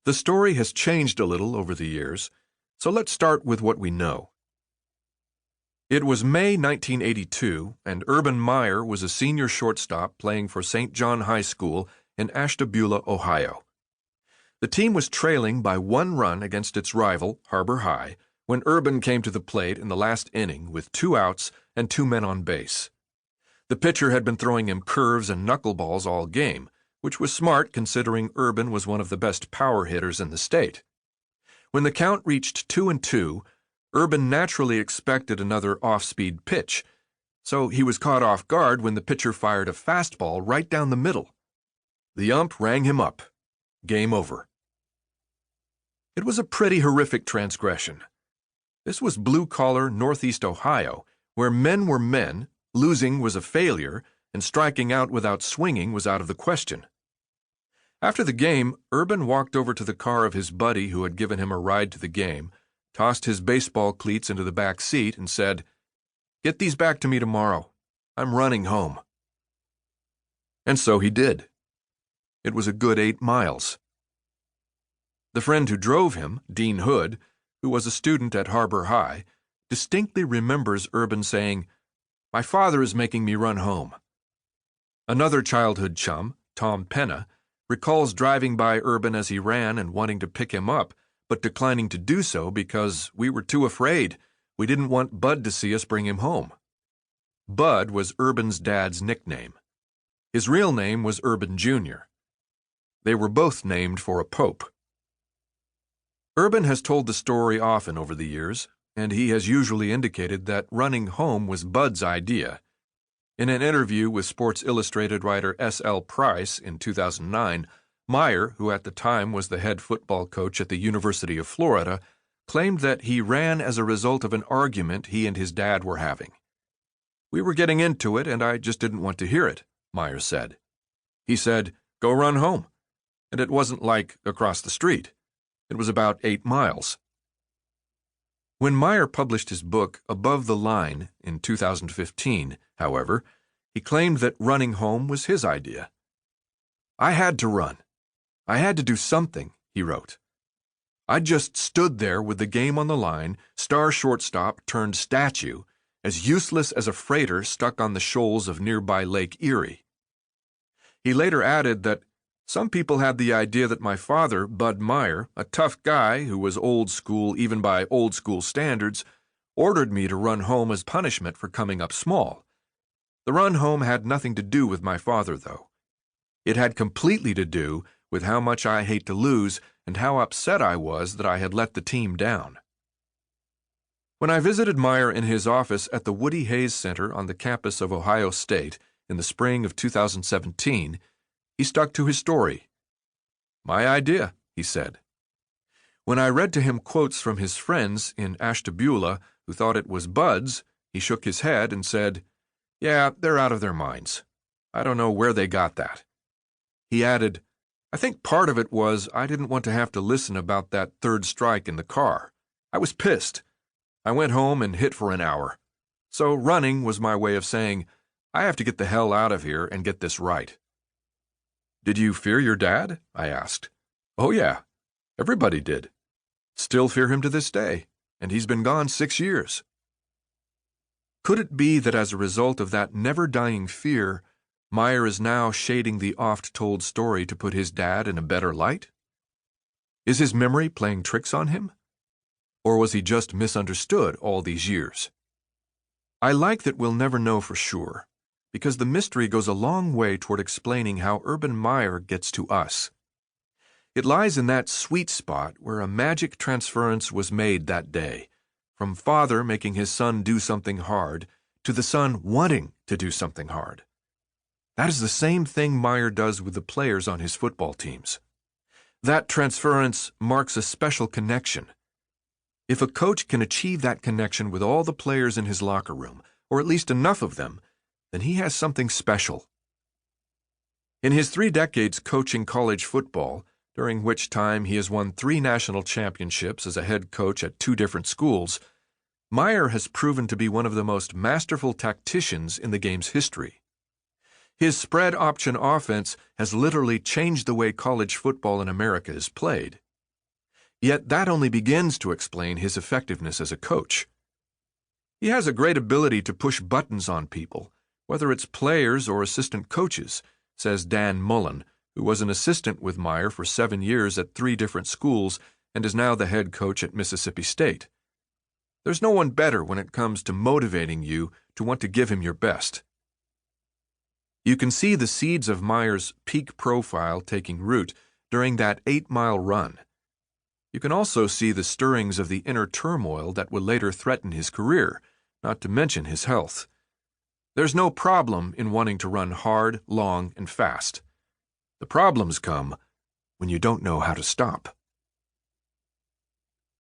The story has changed a little over the years, so let's start with what we know. It was May 1982, and Urban Meyer was a senior shortstop playing for St. John High School in Ashtabula, Ohio. The team was trailing by 1 run against its rival, Harbor High, when Urban came to the plate in the last inning with 2 outs and 2 men on base. The pitcher had been throwing him curves and knuckleballs all game, which was smart considering Urban was one of the best power hitters in the state. When the count reached 2-2, Urban naturally expected another off-speed pitch, so he was caught off guard when the pitcher fired a fastball right down the middle. The ump rang him up. Game over. It was a pretty horrific transgression. This was blue-collar Northeast Ohio, where men were men, losing was a failure, and striking out without swinging was out of the question. After the game, Urban walked over to the car of his buddy who had given him a ride to the game, tossed his baseball cleats into the back seat, and said, "Get these back to me tomorrow. I'm running home." And so he did. It was a good 8 miles. The friend who drove him, Dean Hood, who was a student at Harbor High, distinctly remembers Urban saying, "My father is making me run home." Another childhood chum, Tom Penna, recalls driving by Urban as he ran and wanting to pick him up, but declining to do so because we were too afraid. We didn't want Bud to see us bring him home. Bud was Urban's dad's nickname. His real name was Urban Jr. They were both named for a pope. Urban has told the story often over the years, and he has usually indicated that running home was Bud's idea. In an interview with Sports Illustrated writer S.L. Price in 2009, Meyer, who at the time was the head football coach at the University of Florida, claimed that he ran as a result of an argument he and his dad were having. "We were getting into it, and I just didn't want to hear it," Meyer said. He said, "Go run home." And it wasn't like across the street. It was about 8 miles. When Meyer published his book Above the Line in 2015, however, he claimed that running home was his idea. "I had to run. I had to do something," he wrote. "I just stood there with the game on the line, star shortstop turned statue, as useless as a freighter stuck on the shoals of nearby Lake Erie." He later added that some people had the idea that my father, Bud Meyer, a tough guy who was old school even by old school standards, ordered me to run home as punishment for coming up small. The run home had nothing to do with my father, though. It had completely to do with how much I hate to lose and how upset I was that I had let the team down. When I visited Meyer in his office at the Woody Hayes Center on the campus of Ohio State in the spring of 2017, he stuck to his story. "My idea," he said. When I read to him quotes from his friends in Ashtabula who thought it was Bud's, he shook his head and said, "Yeah, they're out of their minds. I don't know where they got that." He added, "I think part of it was I didn't want to have to listen about that third strike in the car. I was pissed. I went home and hit for an hour. So running was my way of saying, I have to get the hell out of here and get this right." "Did you fear your dad?" I asked. "Oh yeah, everybody did. Still fear him to this day, and he's been gone 6 years." Could it be that as a result of that never-dying fear, Meyer is now shading the oft-told story to put his dad in a better light? Is his memory playing tricks on him? Or was he just misunderstood all these years? I like that we'll never know for sure, because the mystery goes a long way toward explaining how Urban Meyer gets to us. It lies in that sweet spot where a magic transference was made that day, from father making his son do something hard to the son wanting to do something hard. That is the same thing Meyer does with the players on his football teams. That transference marks a special connection. If a coach can achieve that connection with all the players in his locker room, or at least enough of them, then he has something special. In his 3 decades coaching college football, during which time he has won 3 national championships as a head coach at 2 different schools, Meyer has proven to be one of the most masterful tacticians in the game's history. His spread option offense has literally changed the way college football in America is played. Yet that only begins to explain his effectiveness as a coach. He has a great ability to push buttons on people, whether it's players or assistant coaches, says Dan Mullen, who was an assistant with Meyer for 7 years at 3 different schools and is now the head coach at Mississippi State. There's no one better when it comes to motivating you to want to give him your best. You can see the seeds of Meyer's peak profile taking root during that 8-mile run. You can also see the stirrings of the inner turmoil that would later threaten his career, not to mention his health. There's no problem in wanting to run hard, long, and fast. The problems come when you don't know how to stop.